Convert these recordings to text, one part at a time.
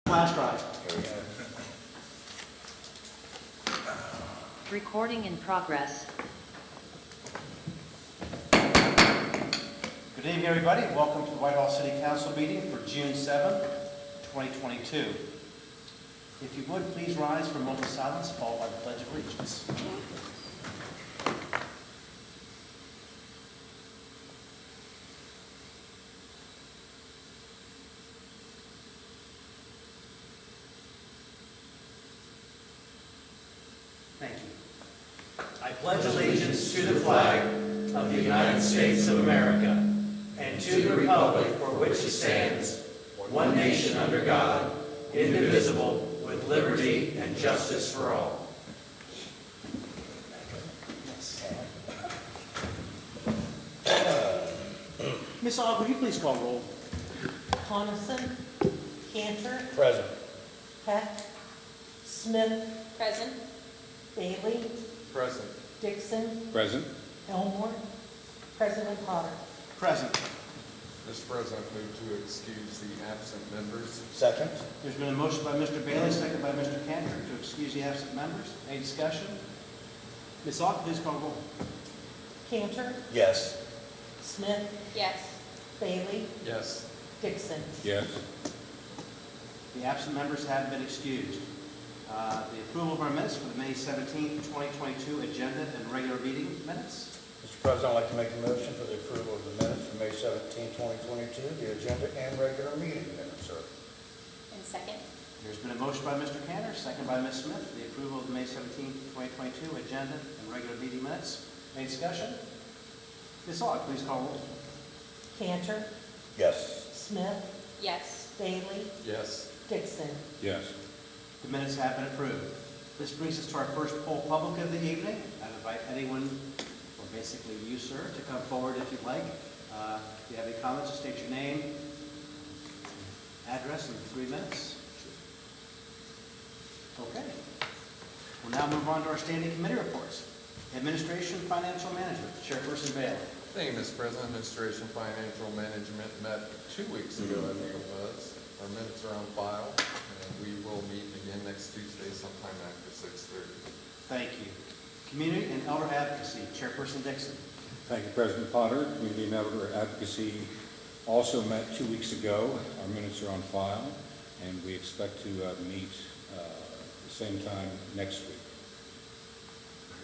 Flash drive. Recording in progress. Good evening, everybody. Welcome to the Whitehall City Council meeting for June 7th, 2022. If you would, please rise for a moment of silence, followed by the Pledge of Allegiance. Thank you. I pledge allegiance to the flag of the United States of America and to the republic for which it stands, one nation under God, indivisible, with liberty and justice for all. Ms. Ogg, would you please call roll? Coniston, Cantor, Present. Peck, Smith, Present. Bailey, Present. Dixon, Present. Elmore, President Potter. Present. Mr. President, I move to excuse the absent members. Second. There's been a motion by Mr. Bailey, second by Mr. Cantor, to excuse the absent members. Any discussion? Ms. Ogg, please call roll. Cantor, Yes. Smith, Yes. Bailey, Yes. Dixon. Yes. The absent members have been excused. The approval of our minutes for the May 17th, 2022 agenda and regular meeting minutes. Mr. President, I'd like to make a motion for the approval of the minutes for May 17, 2022, the agenda and regular meeting minutes, sir. And second. There's been a motion by Mr. Cantor, second by Ms. Smith, for the approval of the May 17th, 2022 agenda and regular meeting minutes. Any discussion? Ms. Ogg, please call roll. Cantor, Yes. Smith, Yes. Bailey, Yes. Dixon. Yes. The minutes have been approved. This brings us to our first poll public of the evening. I invite anyone, or basically you, sir, to come forward if you'd like. If you have any comments, just state your name, address in 3 minutes. Okay. We'll now move on to our standing committee reports. Administration, Financial Management, Chairperson Bailey. Thank you, Mr. President. Administration Financial Management met 2 weeks ago, I think it was. Our minutes are on file, and we will meet again next Tuesday sometime after 6:30. Thank you. Community and Elder Advocacy, Chairperson Dixon. Thank you, President Potter. Community and Elder Advocacy also met 2 weeks ago. Our minutes are on file, and we expect to meet the same time next week.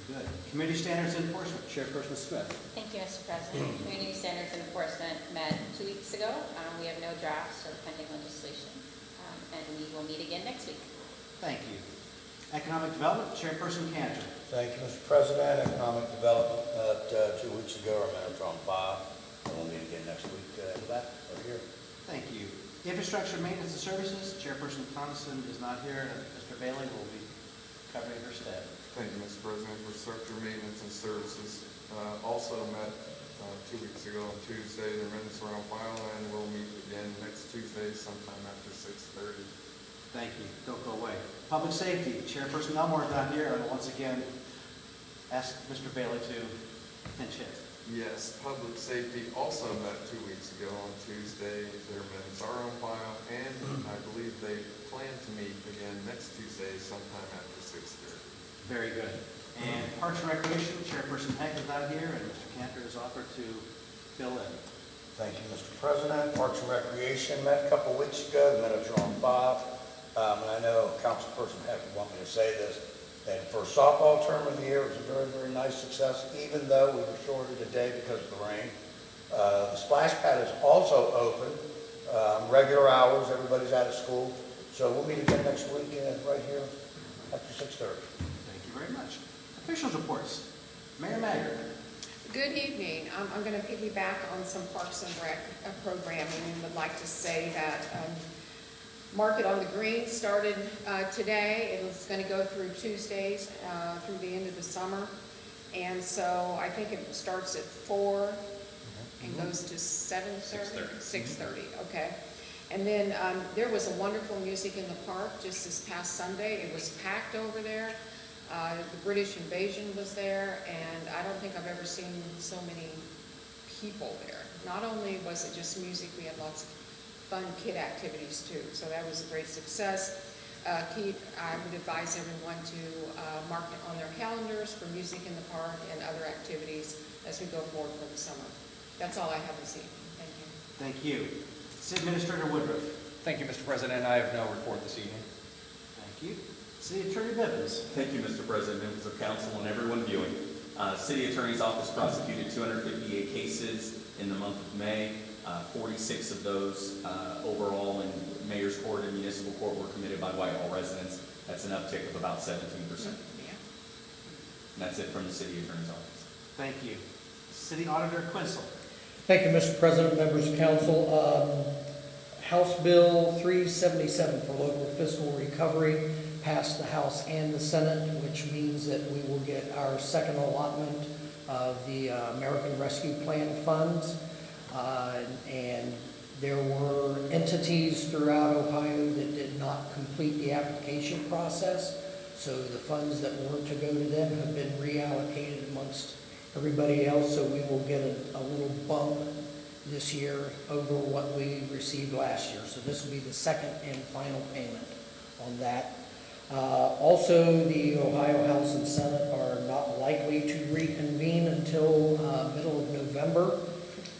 Very good. Community Standards Enforcement, Chairperson Smith. Thank you, Mr. President. Community Standards and Enforcement met 2 weeks ago. We have no drafts or pending legislation, and we will meet again next week. Thank you. Economic Development, Chairperson Cantor. Thank you, Mr. President. Economic Development, 2 weeks ago, our minutes are on file. And we'll meet again next week in the back, over here. Thank you. Infrastructure Maintenance and Services, Chairperson Coniston is not here, and Mr. Bailey will be covering her stead. Thank you, Mr. President. Infrastructure Maintenance and Services also met 2 weeks ago on Tuesday. Their minutes are on file, and we'll meet again next Tuesday sometime after 6:30. Thank you. Don't go away. Public Safety, Chairperson Elmore is not here, and I'll once again ask Mr. Bailey to pinch hit. Yes, Public Safety also met 2 weeks ago on Tuesday. Their minutes are on file, and I believe they plan to meet again next Tuesday sometime after 6:30. Very good. And Parks and Recreation, Chairperson Heck is not here, and Mr. Cantor has offered to fill in. Thank you, Mr. President. Parks and Recreation met a couple weeks ago. The minutes are on file. And I know Councilperson Heck would want me to say this, that for softball tournament of the year, it was a very, very nice success, even though we were shorted a day because of the rain. The splash pad is also open, regular hours, everybody's out of school. So we'll meet again next week right here after 6:30. Thank you very much. Officials reports. Mayor Maggard. Good evening. I'm going to piggyback on some Parks and Rec programming and would like to say that Market on the Green started today. It's going to go through Tuesdays through the end of the summer. And so I think it starts at 4 and goes to 7:30? 6:30, okay. And then there was a wonderful music in the park just this past Sunday. It was packed over there. The British invasion was there, and I don't think I've ever seen so many people there. Not only was it just music, we had lots of fun kid activities too. So that was a great success. Keith, I would advise everyone to mark it on their calendars for music in the park and other activities as we go forward for the summer. That's all I have this evening. Thank you. Thank you. City Administrator Woodruff. Thank you, Mr. President. I have no report this evening. Thank you. City Attorney Bivens. Thank you, Mr. President, members of council, and everyone viewing. City Attorney's Office prosecuted 258 cases in the month of May. 46 of those overall in Mayor's Court and Municipal Court were committed by Whitehall residents. That's an uptick of about 17%. Yeah. And that's it from the City Attorney's Office. Thank you. City Auditor Quinsel. Thank you, Mr. President, members of council. House Bill 377 for local fiscal recovery passed the House and the Senate, which means that we will get our second allotment of the American Rescue Plan funds. And there were entities throughout Ohio that did not complete the application process. So the funds that weren't to go to them have been reallocated amongst everybody else. So we will get a little bump this year over what we received last year. So this will be the second and final payment on that. Also, the Ohio House and Senate are not likely to reconvene until middle of November.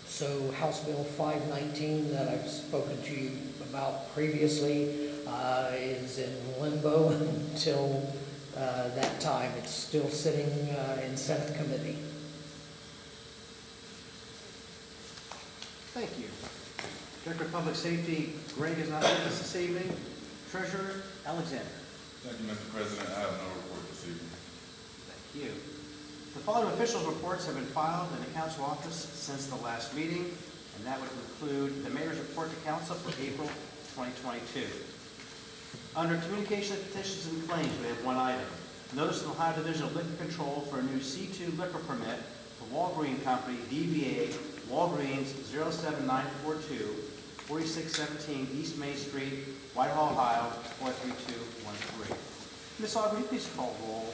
So House Bill 519 that I've spoken to you about previously is in limbo until that time. It's still sitting in Senate committee. Thank you. Director of Public Safety, Greg is not with us this evening. Treasurer Alexander. Thank you, Mr. President. I have no report this evening. Thank you. The following officials' reports have been filed in the council office since the last meeting, and that would include the mayor's report to council for April 2022. Under communication petitions and claims, we have one item. Notice of the Ohio Division of Liquor Control for a new C2 liquor permit for Walgreen Company, DBA Walgreens 07942, 4617 East Main Street, Whitehall, Ohio 43213. Ms. Aug, will you please call roll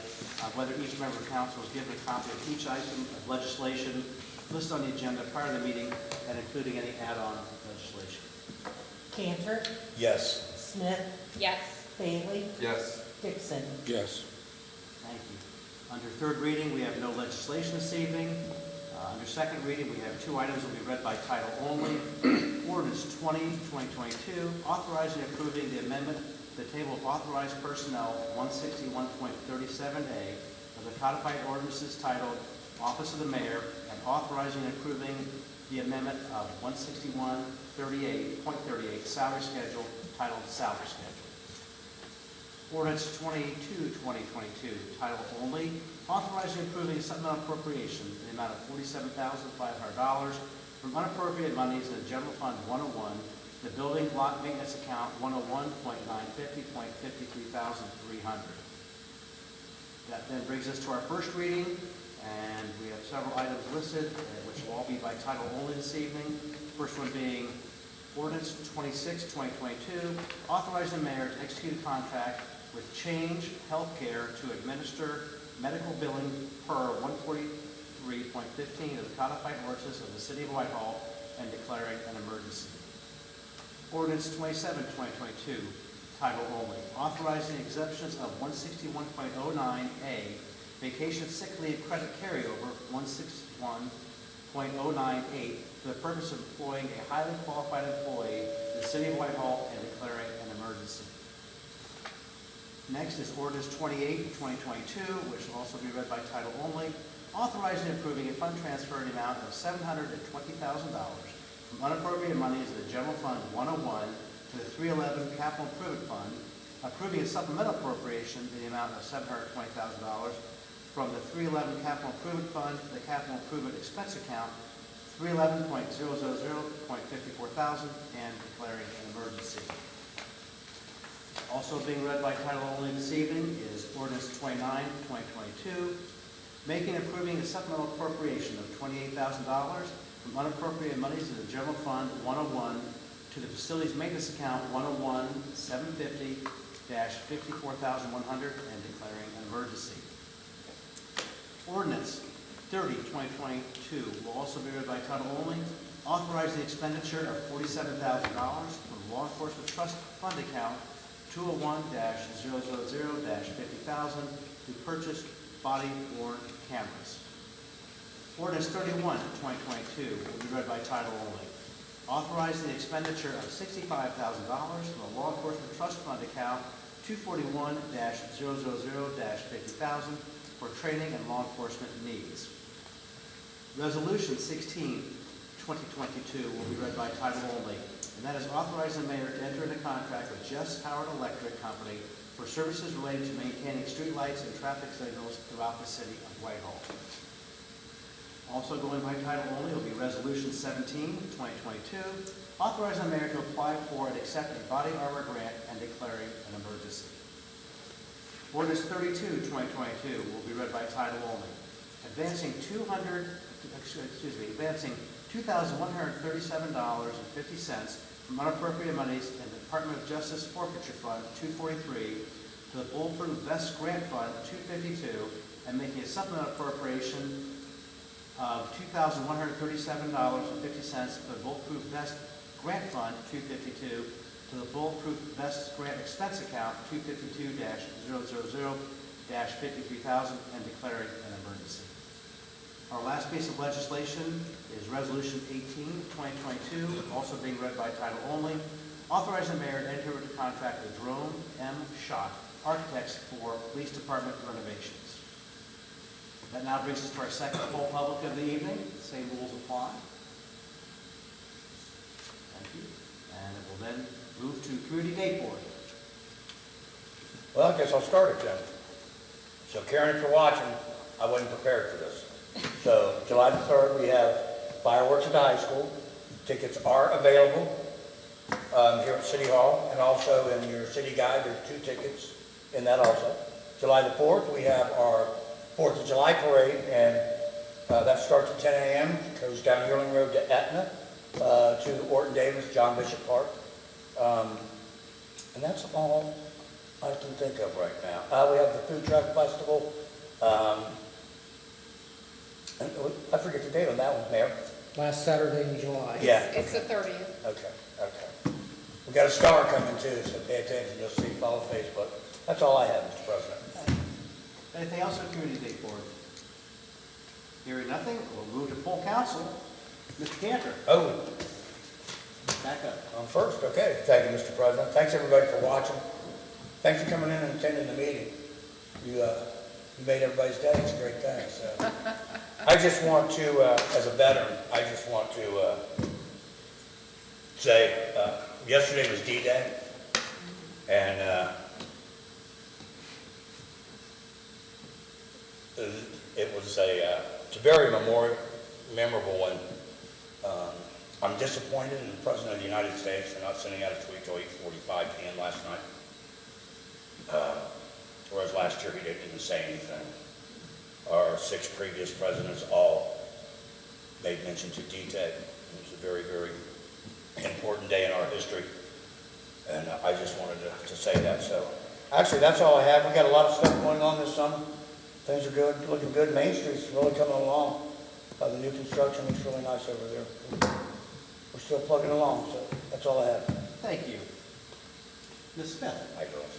whether each member of council is given a copy of each item of legislation listed on the agenda prior to the meeting and including any add-on legislation? Cantor, Yes. Smith, Yes. Bailey, Yes. Dixon. Yes. Thank you. Under third reading, we have no legislation this evening. Under second reading, we have two items that will be read by title only. Ordinance 20-2022, authorizing and approving the amendment to the table of authorized personnel 161.37A of the codified ordinances titled Office of the Mayor, and authorizing and approving the amendment of 161.38 salary schedule titled Salary Schedule. Ordinance 22-2022, title only, authorizing and approving a supplemental appropriation in the amount of $47,500 from unappropriated monies in the General Fund 101, the Building Lot Maintenance Account 101.950.53,300. That then brings us to our first reading, and we have several items listed, which will all be by title only this evening. First one being Ordinance 26-2022, authorizing the mayor to execute a contract with Change Healthcare to administer medical billing per 143.15 of the codified ordinances of the City of Whitehall and declaring an emergency. Ordinance 27-2022, title only, authorizing exemptions of 161.09A, vacation sick leave credit carryover 161.098 for the purpose of employing a highly qualified employee in the City of Whitehall and declaring an emergency. Next is Ordinance 28-2022, which will also be read by title only, authorizing and approving a fund transfer in the amount of $720,000 from unappropriated monies of the General Fund 101 to the 311 Capital Improvement Fund, approving a supplemental appropriation in the amount of $720,000 from the 311 Capital Improvement Fund to the Capital Improvement Expense Account 311.000.54,000 and declaring an emergency. Also being read by title only this evening is Ordinance 29-2022, making and approving a supplemental appropriation of $28,000 from unappropriated monies in the General Fund 101 to the Facilities Maintenance Account 101-750-54,100 and declaring an emergency. Ordinance 30-2022 will also be read by title only, authorize the expenditure of $47,000 from Law Enforcement Trust Fund account 201-000-50,000 to purchase body-worn cameras. Ordinance 31, 2022 will be read by title only. Authorize the expenditure of $65,000 from the Law Enforcement Trust Fund account 241-000-50,000 for training and law enforcement needs. Resolution 16, 2022 will be read by title only, and that is authorizing the mayor to enter into contract with Jess Howard Electric Company for services related to maintaining streetlights and traffic signals throughout the city of Whitehall. Also going by title only will be Resolution 17, 2022, authorizing the mayor to apply for and accept a body armor grant and declaring an emergency. Ordinance 32, 2022 will be read by title only, advancing $2,137.50 from unappropriated monies in the Department of Justice Forfeiture Fund 243 to the Bulletproof Vest Grant Fund 252 and making a supplemental appropriation of $2,137.50 for the Bulletproof Vest Grant Fund 252 to the Bulletproof Vest Grant Expense Account 252-000-53,000 and declaring an emergency. Our last piece of legislation is Resolution 18, 2022, also being read by title only, authorizing the mayor to enter into contract with Jerome M. Schott, architects for police department renovations. That now brings us to our second poll public of the evening. Same rules apply. Thank you. And it will then move to Community Date Board. Well, I guess I'll start it then. So Karen, if you're watching, I wasn't prepared for this. So July the 3rd, we have fireworks at the high school. Tickets are available here at City Hall, and also in your city guide, there's 2 tickets in that also. July the 4th, we have our 4th of July parade, and that starts at 10 a.m., goes down Yearling Road to Etna, to Orton Davis, John Bishop Park. And that's all I can think of right now. We have the Food Truck Festival. And I forget the date on that one, Mayor. Last Saturday in July. Yeah. It's the 30th. Okay. We got a star coming too, so pay attention. You'll see, follow Facebook. That's all I have, Mr. President. Anything else on Community Date Board? Hearing nothing, we'll move to full council. Mr. Cantor. Oh, Back up. I'm first. Okay. Thank you, Mr. President. Thanks everybody for watching. Thanks for coming in and attending the meeting. You made everybody's day. It's a great thing. So. I just want to, as a veteran, I just want to say, yesterday was D-Day, and it's a very memorable one. I'm disappointed in the President of the United States for not sending out a tweet till 8:45 p.m. last night. Whereas last year he didn't say anything. Our 6 previous presidents all made mention to D-Day. It was a very, very important day in our history. And I just wanted to say that. So actually that's all I have. We got a lot of stuff going on this summer. Things are good, looking good. Main Street's really coming along. The new construction looks really nice over there. We're still plugging along, so that's all I have. Thank you. Ms. Smith. Hi, girls.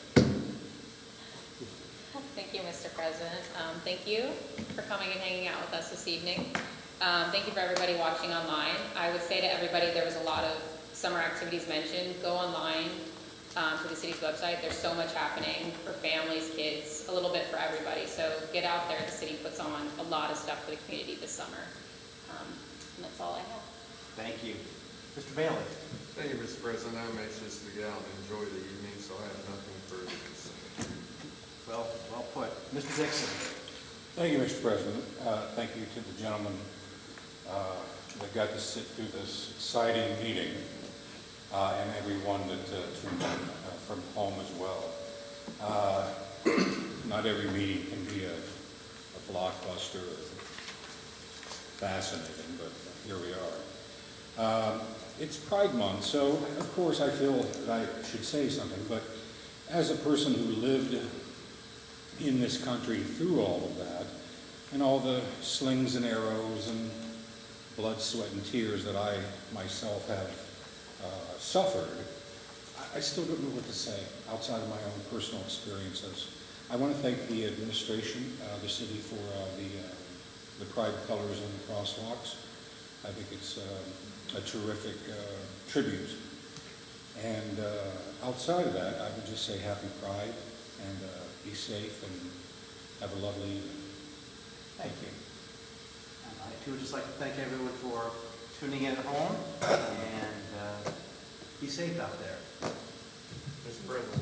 Thank you, Mr. President. Thank you for coming and hanging out with us this evening. Thank you for everybody watching online. I would say to everybody, there was a lot of summer activities mentioned. Go online to the city's website. There's so much happening for families, kids, a little bit for everybody. So get out there. The city puts on a lot of stuff for the community this summer. And that's all I have. Thank you. Mr. Bailey. Thank you, Mr. President. I'm anxious to get out and enjoy the evening, so I have nothing further to say. Well put. Mr. Dixon. Thank you, Mr. President. Thank you to the gentleman that got to sit through this exciting meeting and everyone that tuned in from home as well. Not every meeting can be a blockbuster or fascinating, but here we are. It's Pride Month, so of course I feel that I should say something, but as a person who lived in this country through all of that, and all the slings and arrows and blood, sweat, and tears that I myself have suffered, I still don't know what to say outside of my own personal experiences. I want to thank the administration, the city, for the pride colors and the crosswalks. I think it's a terrific tribute. And outside of that, I would just say happy Pride and be safe and have a lovely evening. Thank you. And I too would just like to thank everyone for tuning in at home, and be safe out there. Mr. President.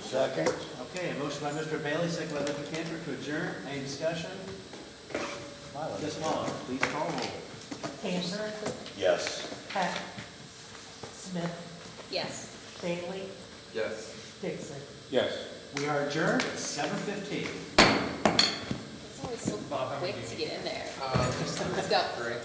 Second. Okay, a motion by Mr. Bailey, second by Mr. Cantor to adjourn. Any discussion? Ms. Long, please call roll. Cantor, Yes. Heck, Smith, Yes. Bailey, Yes. Dixon. Yes. We are adjourned at 7:15. It's always so quick to get in there. Let's go. Great.